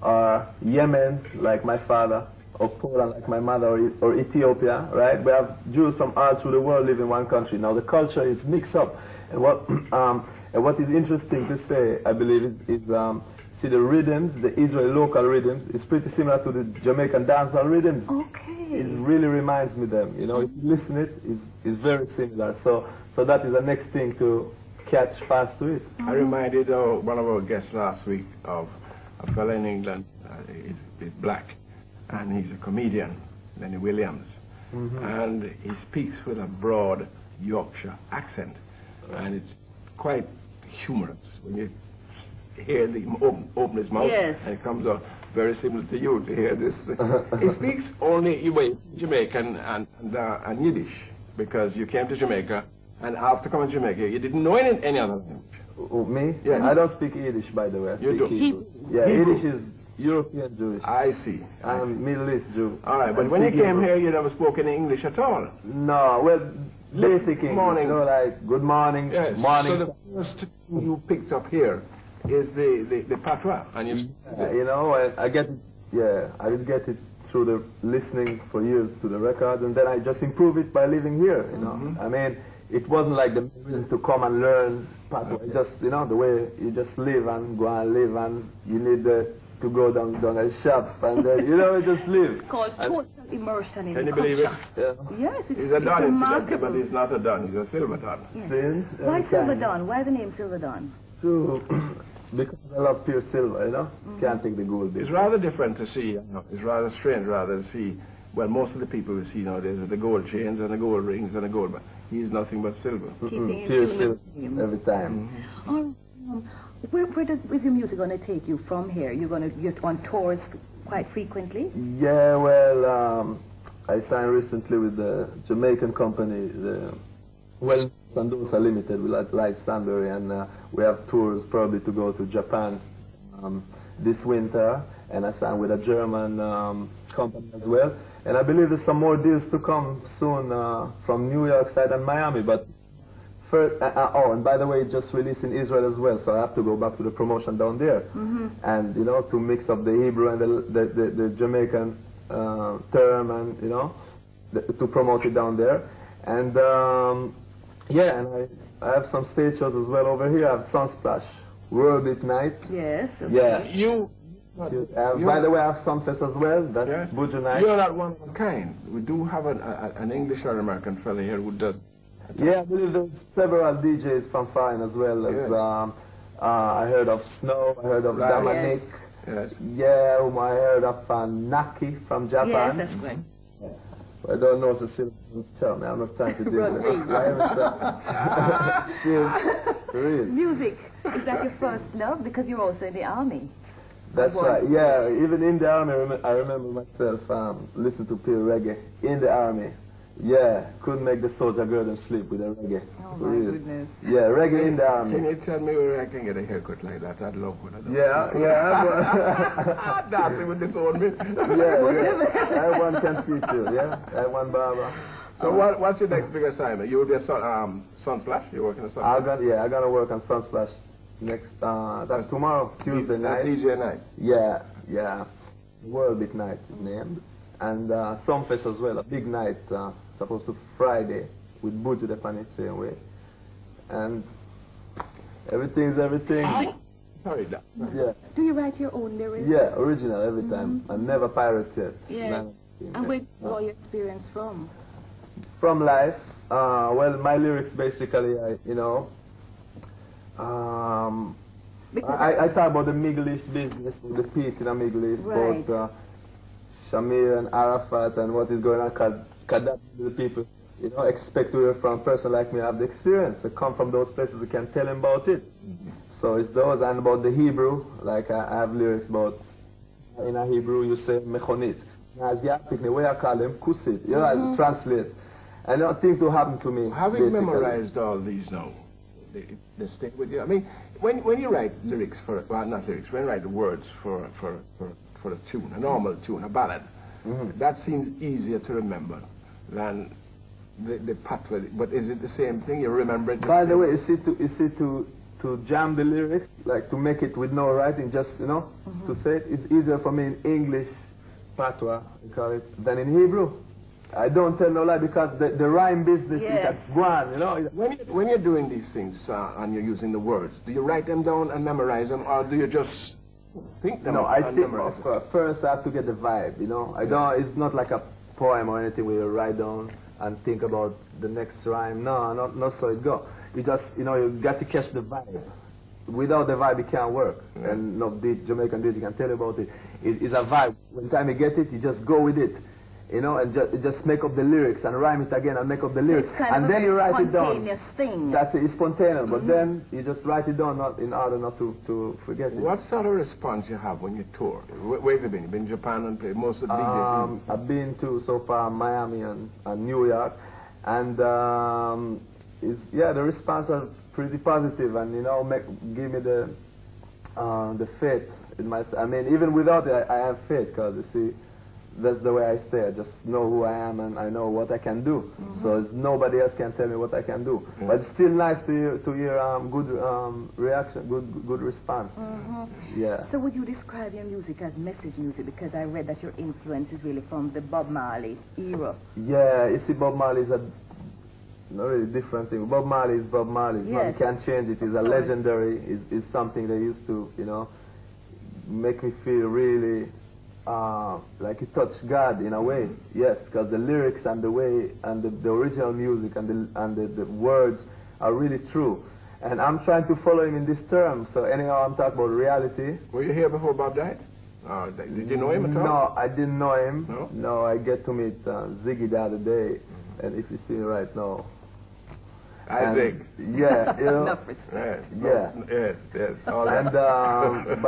or Yemen, like my father, or Poland, like my mother, or Ethiopia, right? We have Jews from all through the world live in one country. Now the culture is mixed up, and what is interesting to say, I believe, is see the rhythms, the Israeli local rhythms, is pretty similar to the Jamaican dancehall rhythms. Okay. It really reminds me them. You know, if you listen it, it's very similar. So that is the next thing to catch fast to it. I reminded one of our guests last week of a fellow in England. He's black, and he's a comedian, Lenny Williams, and he speaks with a broad Yorkshire accent, and it's quite humorous when you hear him open his mouth, yes, and it comes out very similar to you to hear this. He speaks only Jamaican and Yiddish, because you came to Jamaica, and after coming to Jamaica, you didn't know any other language. Me? Yeah. I don't speak Yiddish, by the way. I speak do? Hebrew. Yeah, Hebrew. Yiddish is European Jewish. I see. I'm Middle East Jew. All right, but when you came here, you never spoke any English at all. No, well, basic English, morning. you know, like good morning, Yes. morning. So the first thing you picked up here is the patois, and you know, I get it, yeah, I did get it through the listening for years to the record, and then I just improve it by living here, you know. I mean, it wasn't like the reason to come and learn patois. It just, you know, the way you just live and go and live, and you need to go down a shop, and then, you know, just live. It's called total immersion in Can you culture. believe it? Yeah. Yes, He's a Don, incidentally, remarkable. but he's not a Don, he's a Silverdon. Yes. See? Why Every time. Silverdon? Why the name Silverdon? True. Because I love pure silver, you know? Can't take the gold business. It's rather different to see, you know, it's rather strange rather to see, well, most of the people we see nowadays with the gold chains and the gold rings and the gold, but he's nothing but silver. Keeping in Pure tune silver with him. every time. Where is your music going to take you from here? You're on tours quite frequently? Yeah, well, I signed recently with the Jamaican company, Sandosa Limited, with Light Stanbury, and we have tours probably to go to Japan this winter, and I signed with a German company as well. And I believe there's some more deals to come soon from New York side and Miami. But first, oh, and by the way, just released in Israel as well, so I have to go back to the promotion down there, and you know, to mix up the Hebrew and the Jamaican term, and you know, to promote it down there. And yeah, and I have some stage shows as well over here. I have Sunsplash, World Beat Night. Yes. Okay. Yeah. By the way, I have Sunfest as well. That's Yes. Buju Night. You're not one of a kind. We do have an English or American fellow here who does. Yeah, I believe there's several DJs from foreign as well as Yes. I heard of Snow, I heard of Right. Dominic. Yes. Yeah, I heard of Naki from Japan. Yes, that's right. I don't know Cecilia. Tell me, I'm not trying to deal with it. I haven't for real. Music, is that your first love? Because you're also in the army. That's right. Yeah, even in the army, I remember myself listening to pure reggae in the army. Yeah, couldn't make the soldier girl them sleep with a reggae. Oh For my real. goodness. Yeah, reggae in the army. Can you tell me where I can get a haircut like that? I'd love one of those. Yeah. Dancing with this old man. Yeah. Everyone can feed you. Yeah, everyone barber. So what's your next big assignment? You'll be at Sunsplash? You're working at Sunsplash? I'm gonna work on Sunsplash next. That's tomorrow, Tuesday night. DJ night. Yeah. World Beat Night is named, and Sunfest as well. A big night, supposed to Friday with Buju the Pan it same way, and everything's everything. Sorry, Yeah. Do you write your own lyrics? Yeah, original every time. I never pirate it. Yeah. And where do you draw your experience from? From life. Well, my lyrics basically, I talk about the Middle East business, the peace in the Middle East, Right. about Shamir and Arafat and what is going on. Gaddafi, the people, expect to hear from a person like me, have the experience. I come from those places, I can tell them about it. So it's those, and about the Hebrew, like I have lyrics about, in a Hebrew you say mechonit. As you pick the way I call them, kusit. I translate. And things will happen to me. Having basically. memorized all these now, they stay with you. I mean, when you write lyrics for, well, not lyrics, when you write the words for a tune, a normal tune, a ballad, that seems easier to remember than the patois. But is it the same thing? You remember it? By the way, you see to to jam the lyrics, like to make it with no writing, just, you know, to say it. It's easier for me in English, patois, we call it, than in Hebrew. I don't tell no lie because the rhyme business is one, you know. When you're doing these things and you're using the words, do you write them down and memorize them, or do you just think them? No, I and think memorize them? first I have to get the vibe, you know. I don't. It's not like a poem or anything where you write down and think about the next rhyme. No, not so it go. You just, you know, you got to catch the vibe. Without the vibe, it can't work. And no Jamaican DJ can tell you about it. It's a vibe. When time you get it, you just go with it. You know, and just make up the lyrics and rhyme it again and make up the lyrics. So it's kind and of then you write it down. Spontaneous thing. That's it, it's spontaneous. But then you just write it down in order not to forget it. What sort of response you have when you tour? Where have you been? You've been in Japan and played most of the DJs? I've been to so far Miami and New York, and the response are pretty positive, and you know, give me the faith in myself. I mean, even without it, I have faith, because you see, that's the way I stay. I just know who I am and I know what I can do. So it's nobody else can tell me what I can do. But it's still nice to hear good reaction, good response. Yeah. So would you describe your music as message music? Because I read that your influence is really from the Bob Marley era. Yeah, you see, Bob Marley is a not really different thing. Bob Marley is Bob Marley. You can't change it. He's a legendary. Is something that used to, you know, make me feel really like it touched God in a way. Yes, because the lyrics and the way and the original music and the words are really true. And I'm trying to follow him in this term. So anyhow, I'm talking about reality. Were you here before Bob died? Did you know him at all? No, I didn't know him. No? No, I get to meet Ziggy the other day. And if you see me right now, Isaac. Yeah, you know. Enough respect. Yeah. Yes. All And that.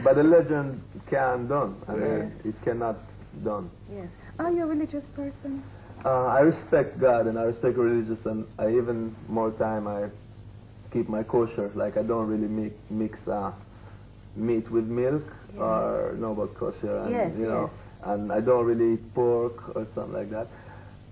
but the legend can done. I mean, it cannot done. Yes. Are you a religious person? I respect God and I respect religious, and I even more time I keep my kosher. Like I don't really mix meat with milk or know about kosher, and you know, and I don't really eat pork or something like that.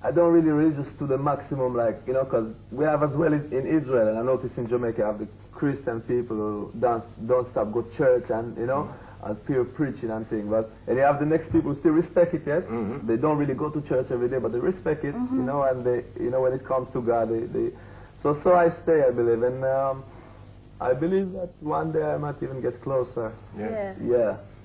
I don't really religious to the maximum, like, you know, because we have as well in Israel, and I notice in Jamaica, I have the Christian people who don't stop go to church and, you know, and peer preaching and things. And you have the next people who still respect it, yes? They don't really go to church every day, but they respect it, you know, and they, you know, when it comes to God, so I stay, I believe, and I believe that one day I might even get closer. Yes. Yeah.